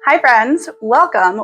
Hi friends, welcome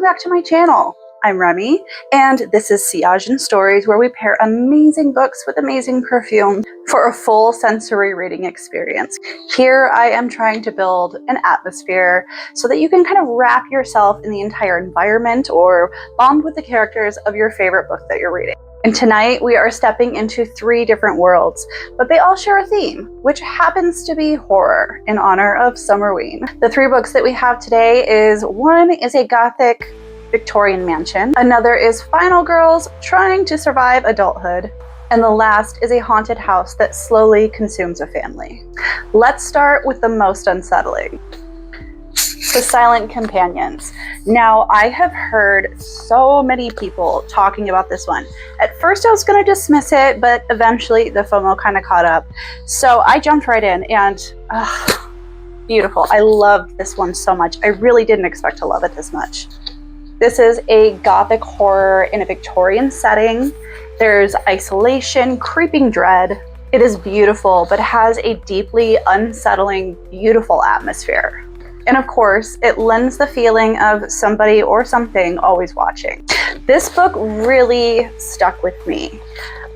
back to my channel. I'm Remy and this is Sillage Stories, where we pair amazing books with amazing perfume for a full sensory reading experience. Here I am trying to build an atmosphere so that you can kind of wrap yourself in the entire environment or bond with the characters of your favorite book that you're reading. And tonight we are stepping into 3 different worlds, but they all share a theme, which happens to be horror in honor of Summerween. The 3 books that we have today is one is a gothic Victorian mansion, another is final girls trying to survive adulthood, and the last is a haunted house that slowly consumes a family. Let's start with the most unsettling. The Silent Companions. Now, I have heard so many people talking about this one. At first I was going to dismiss it, but eventually the FOMO kind of caught up. So I jumped right in and beautiful. I loved this one so much. I really didn't expect to love it this much. This is a gothic horror in a Victorian setting. There's isolation, creeping dread. It is beautiful, but has a deeply unsettling, beautiful atmosphere. And of course, it lends the feeling of somebody or something always watching. This book really stuck with me.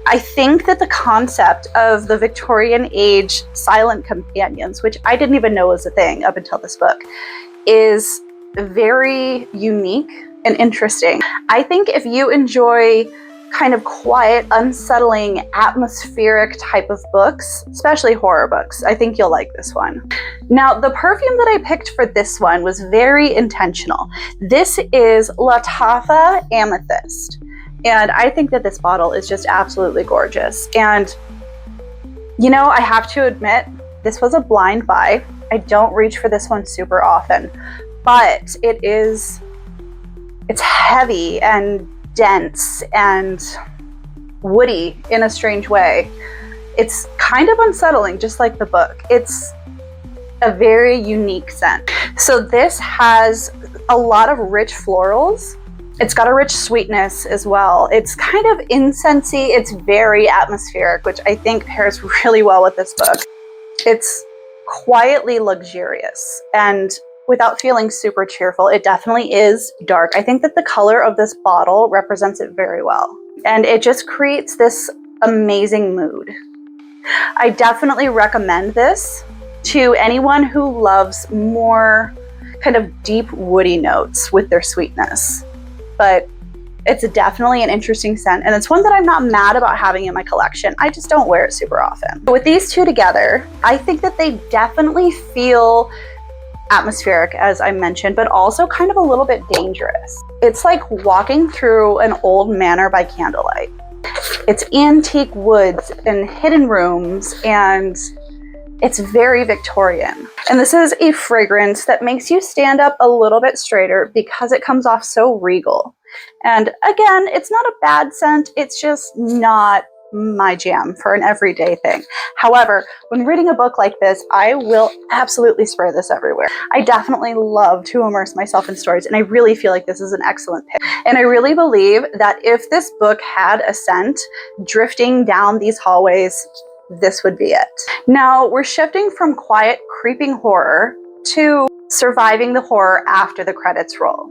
I think that the concept of the Victorian age silent companions, which I didn't even know was a thing up until this book, is very unique and interesting. I think if you enjoy kind of quiet, unsettling, atmospheric type of books, especially horror books, I think you'll like this one. Now, the perfume that I picked for this one was very intentional. This is Lattafa Amethyst. And I think that this bottle is just absolutely gorgeous. And, you know, I have to admit, this was a blind buy. I don't reach for this one super often, but it's heavy and dense and woody in a strange way. It's kind of unsettling, just like the book. It's a very unique scent. So this has a lot of rich florals. It's got a rich sweetness as well. It's kind of incensey. It's very atmospheric, which I think pairs really well with this book. It's quietly luxurious and without feeling super cheerful. It definitely is dark. I think that the color of this bottle represents it very well. And it just creates this amazing mood. I definitely recommend this to anyone who loves more kind of deep woody notes with their sweetness. But it's definitely an interesting scent, and it's one that I'm not mad about having in my collection. I just don't wear it super often. With these 2 together, I think that they definitely feel atmospheric, as I mentioned, but also kind of a little bit dangerous. It's like walking through an old manor by candlelight. It's antique woods and hidden rooms, and it's very Victorian. And this is a fragrance that makes you stand up a little bit straighter because it comes off so regal. And again, it's not a bad scent, it's just not my jam for an everyday thing. However, when reading a book like this, I will absolutely spray this everywhere. I definitely love to immerse myself in stories, and I really feel like this is an excellent pick. And I really believe that if this book had a scent drifting down these hallways, this would be it. Now, we're shifting from quiet, creeping horror to surviving the horror after the credits roll.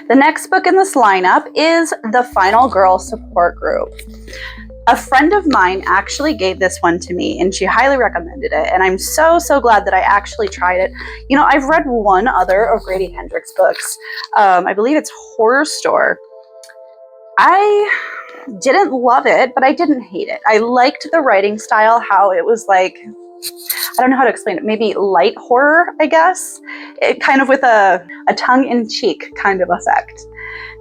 The next book in this lineup is The Final Girl Support Group. A friend of mine actually gave this one to me, and she highly recommended it, and I'm so glad that I actually tried it. You know, I've read one other of Grady Hendrix books. I believe it's Horror Store. I didn't love it, but I didn't hate it. I liked the writing style, how it was like, I don't know how to explain it, maybe light horror, I guess. It kind of with a tongue-in-cheek kind of effect,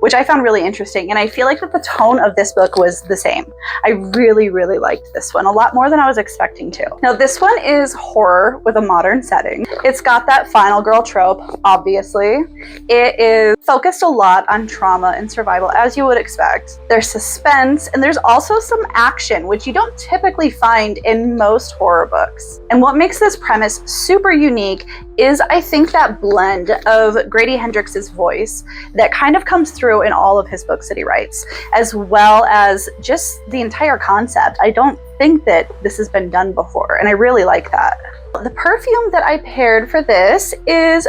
which I found really interesting. And I feel like that the tone of this book was the same. I really liked this one, a lot more than I was expecting to. Now, this one is horror with a modern setting. It's got that final girl trope, obviously. It is focused a lot on trauma and survival, as you would expect. There's suspense, and there's also some action, which you don't typically find in most horror books. And what makes this premise super unique is, I think, that blend of Grady Hendrix's voice that kind of comes through in all of his books that he writes, as well as just the entire concept. I don't think that this has been done before, and I really like that. The perfume that I paired for this is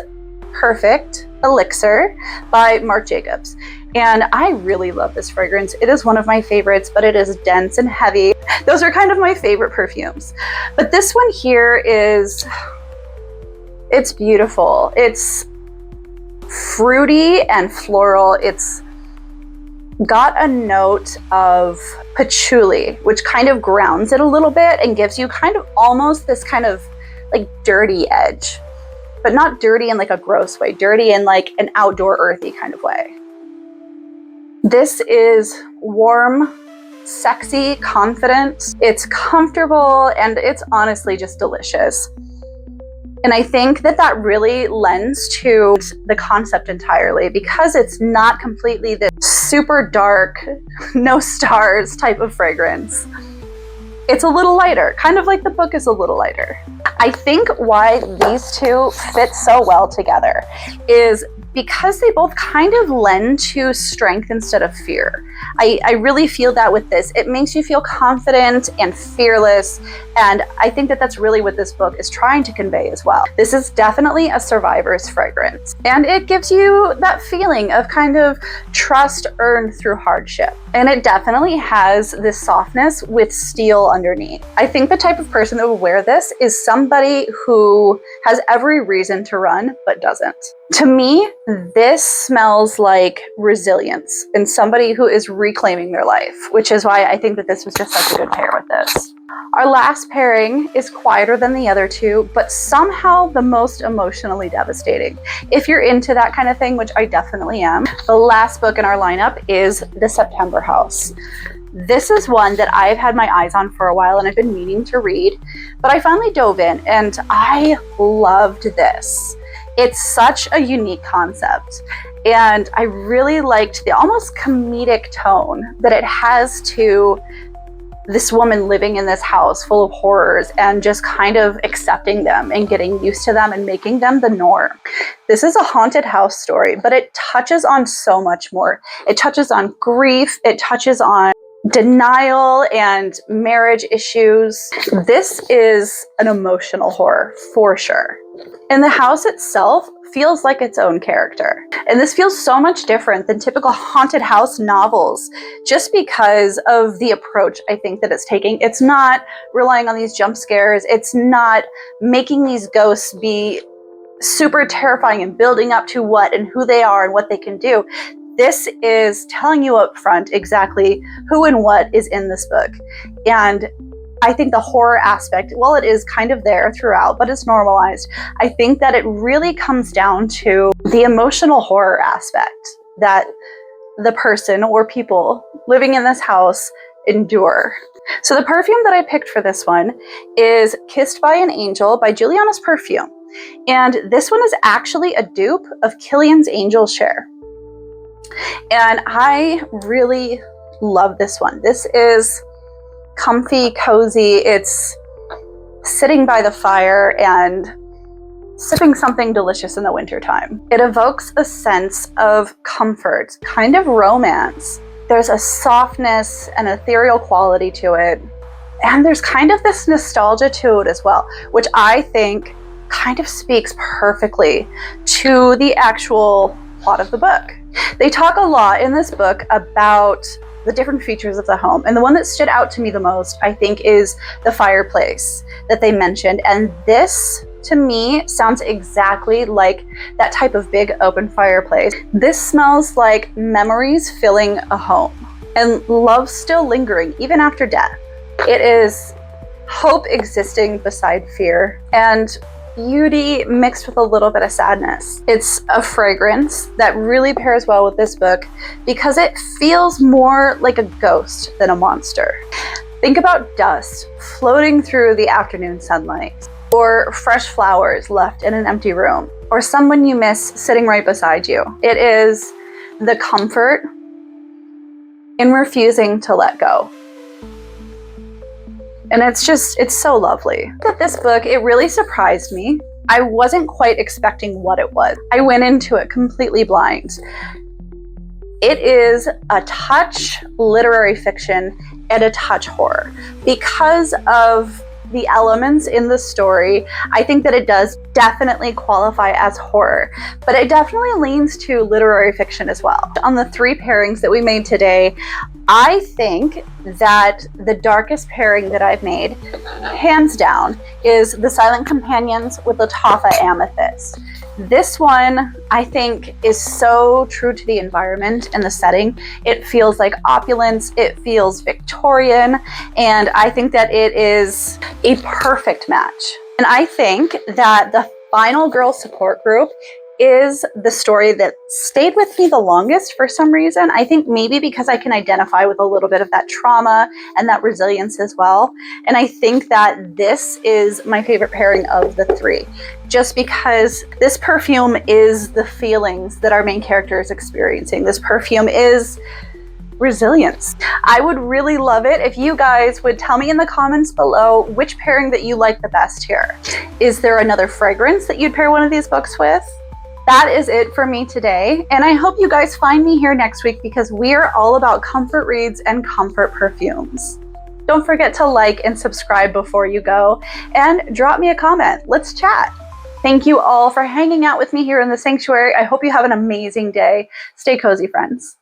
Perfect Elixir by Marc Jacobs. And I really love this fragrance. It is one of my favorites, but it is dense and heavy. Those are kind of my favorite perfumes. But this one here is, it's beautiful. It's fruity and floral. It's got a note of patchouli, which kind of grounds it a little bit and gives you kind of almost this kind of like dirty edge, but not dirty in like a gross way, dirty in like an outdoor earthy kind of way. This is warm, sexy, confident. It's comfortable, and it's honestly just delicious. And I think that that really lends to the concept entirely, because it's not completely this super dark, no stars type of fragrance. It's a little lighter, kind of like the book is a little lighter. I think why these two fit so well together is because they both kind of lend to strength instead of fear. I really feel that with this. It makes you feel confident and fearless, and I think that that's really what this book is trying to convey as well. This is definitely a survivor's fragrance, and it gives you that feeling of kind of trust earned through hardship. And it definitely has this softness with steel underneath. I think the type of person that would wear this is somebody who has every reason to run but doesn't. To me, this smells like resilience and somebody who is reclaiming their life, which is why I think that this was just such a good pair with this. Our last pairing is quieter than the other two, but somehow the most emotionally devastating. If you're into that kind of thing, which I definitely am, the last book in our lineup is The September House. This is one that I've had my eyes on for a while and I've been meaning to read, but I finally dove in and I loved this. It's such a unique concept, and I really liked the almost comedic tone that it has to this woman living in this house full of horrors and just kind of accepting them and getting used to them and making them the norm. This is a haunted house story, but it touches on so much more. It touches on grief, it touches on denial and marriage issues. This is an emotional horror for sure. And the house itself feels like its own character. And this feels so much different than typical haunted house novels just because of the approach I think that it's taking. It's not relying on these jump scares. It's not making these ghosts be super terrifying and building up to what and who they are and what they can do. This is telling you up front exactly who and what is in this book. And I think the horror aspect, well, it is kind of there throughout, but it's normalized. I think that it really comes down to the emotional horror aspect that the person or people living in this house endure. So the perfume that I picked for this one is Kissed by an Angel by Juliana's Perfume. And this one is actually a dupe of Killian's Angel Share. And I really love this one. This is comfy, cozy. It's sitting by the fire and sipping something delicious in the wintertime. It evokes a sense of comfort, kind of romance. There's a softness and ethereal quality to it. And there's kind of this nostalgia to it as well, which I think kind of speaks perfectly to the actual plot of the book. They talk a lot in this book about the different features of the home. And the one that stood out to me the most, I think, is the fireplace that they mentioned. And this, to me, sounds exactly like that type of big open fireplace. This smells like memories filling a home and love still lingering even after death. It is hope existing beside fear and beauty mixed with a little bit of sadness. It's a fragrance that really pairs well with this book because it feels more like a ghost than a monster. Think about dust floating through the afternoon sunlight, or fresh flowers left in an empty room, or someone you miss sitting right beside you. It is the comfort in refusing to let go. And it's so lovely. That this book, it really surprised me. I wasn't quite expecting what it was. I went into it completely blind. It is a touch literary fiction and a touch horror because of the elements in the story, I think that it does definitely qualify as horror, but it definitely leans to literary fiction as well. On the 3 pairings that we made today, I think that the darkest pairing that I've made, hands down, is the Silent Companions with Lattafa Amethyst. This one, I think, is so true to the environment and the setting. It feels like opulence, it feels Victorian, and I think that it is a perfect match. And I think that the final girl support group is the story that stayed with me the longest for some reason. I think maybe because I can identify with a little bit of that trauma and that resilience as well. And I think that this is my favorite pairing of the 3, just because this perfume is the feelings that our main character is experiencing. This perfume is resilience. I would really love it if you guys would tell me in the comments below which pairing that you like the best here. Is there another fragrance that you'd pair one of these books with? That is it for me today, and I hope you guys find me here next week because we are all about comfort reads and comfort perfumes. Don't forget to like and subscribe before you go, and drop me a comment. Let's chat. Thank you all for hanging out with me here in the sanctuary. I hope you have an amazing day. Stay cozy, friends.